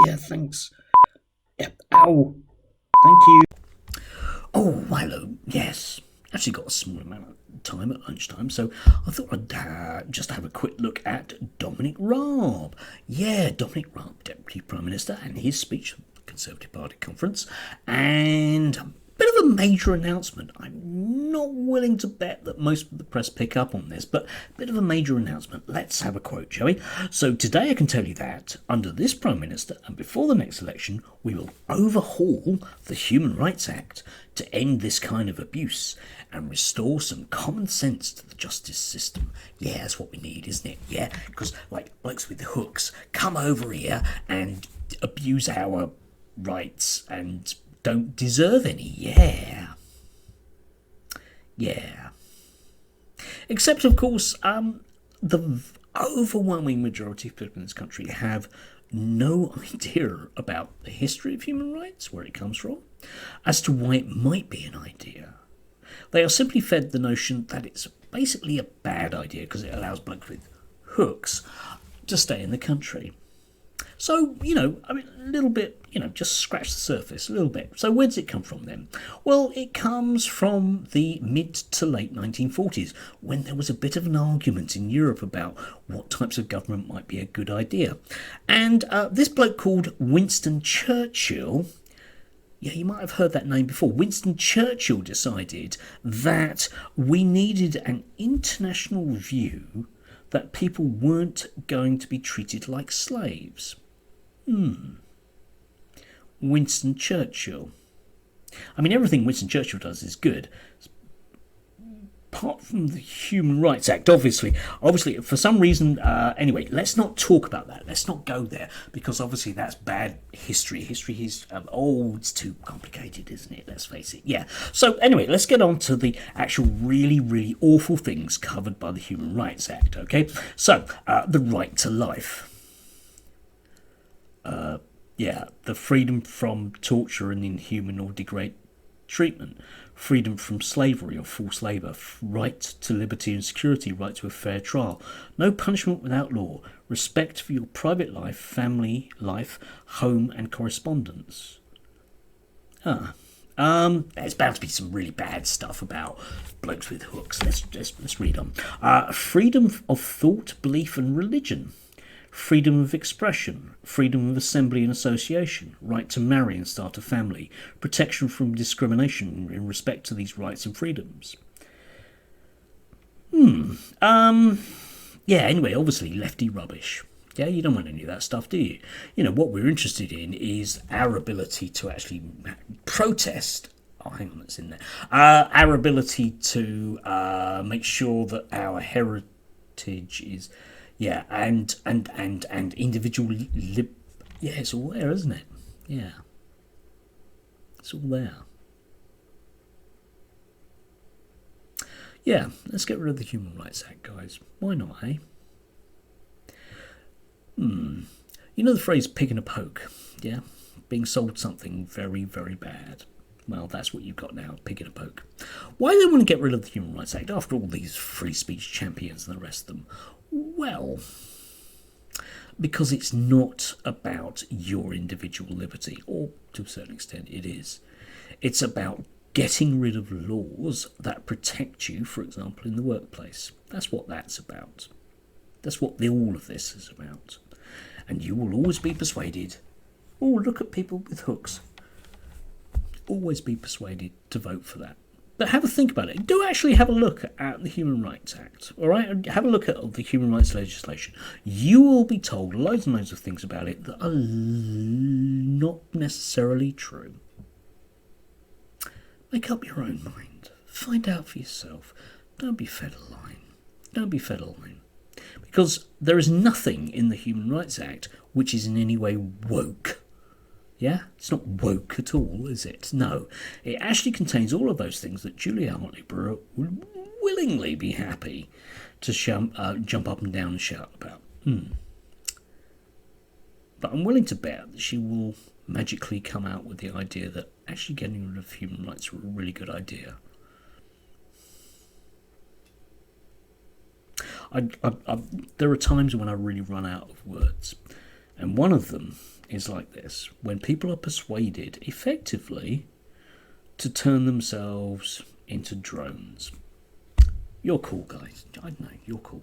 Yeah, thanks. Yep. Ow. Thank you. Oh, hello. Yes. Actually got a small amount of time at lunchtime, so I thought I'd just have a quick look at Dominic Raab. Yeah, Dominic Raab, Deputy Prime Minister, and his speech at the Conservative Party conference. And a bit of a major announcement. I'm not willing to bet that most of the press pick up on this, but a bit of a major announcement. Let's have a quote, shall we? So today I can tell you that under this Prime Minister and before the next election, we will overhaul the Human Rights Act to end this kind of abuse and restore some common sense to the justice system. Yeah, that's what we need, isn't it? Yeah, because like blokes with hooks come over here and abuse our rights and don't deserve any. Yeah. Yeah. Except, of course, the overwhelming majority of people in this country have no idea about the history of human rights, where it comes from, as to why it might be an idea. They are simply fed the notion that it's basically a bad idea because it allows blokes with hooks to stay in the country. So, a little bit, just scratch the surface a little bit. So where does it come from then? Well, it comes from the mid to late 1940s, when there was a bit of an argument in Europe about what types of government might be a good idea. And this bloke called Winston Churchill, yeah, you might have heard that name before. Winston Churchill decided that we needed an international view that people weren't going to be treated like slaves. Winston Churchill. Everything Winston Churchill does is good. Apart from the Human Rights Act, obviously, for some reason, anyway, let's not talk about that. Let's not go there, because obviously that's bad history. History is, it's too complicated, isn't it? Let's face it. Yeah. So anyway, let's get on to the actual really, really awful things covered by the Human Rights Act, okay? So, the right to life. The freedom from torture and inhuman or degrading treatment, freedom from slavery or forced labour, right to liberty and security, right to a fair trial, no punishment without law, respect for your private life, family life, home and correspondence. There's bound to be some really bad stuff about blokes with hooks. Let's read on. Freedom of thought, belief and religion. Freedom of expression, freedom of assembly and association, right to marry and start a family, protection from discrimination in respect to these rights and freedoms. Anyway, obviously lefty rubbish. Yeah, you don't want any of that stuff, do you? What we're interested in is our ability to actually protest. Oh, hang on, that's in there. Our ability to make sure that our heritage is... Yeah, and individual yeah, it's all there, isn't it? Yeah. It's all there. Yeah, let's get rid of the Human Rights Act, guys. Why not, eh? You know the phrase pig in a poke, yeah? Being sold something very, very bad. Well, that's what you've got now, pig in a poke. Why do they want to get rid of the Human Rights Act after all these free speech champions and the rest of them? Well, because it's not about your individual liberty, or to a certain extent it is. It's about getting rid of laws that protect you, for example, in the workplace. That's what that's about. That's what all of this is about. And you will always be persuaded, look at people with hooks. Always be persuaded to vote for that. But have a think about it. Do actually have a look at the Human Rights Act, all right? Have a look at the human rights legislation. You will be told loads and loads of things about it that are not necessarily true. Make up your own mind. Find out for yourself. Don't be fed a line. Don't be fed a line. Because there is nothing in the Human Rights Act which is in any way woke. Yeah? It's not woke at all, is it? No. It actually contains all of those things that Julia Hartley-Brewer would willingly be happy to jump up and down and shout about. But I'm willing to bet that she will magically come out with the idea that actually getting rid of human rights are a really good idea. There are times when I really run out of words. And one of them is like this: when people are persuaded effectively to turn themselves into drones. You're cool, guys. I know, you're cool.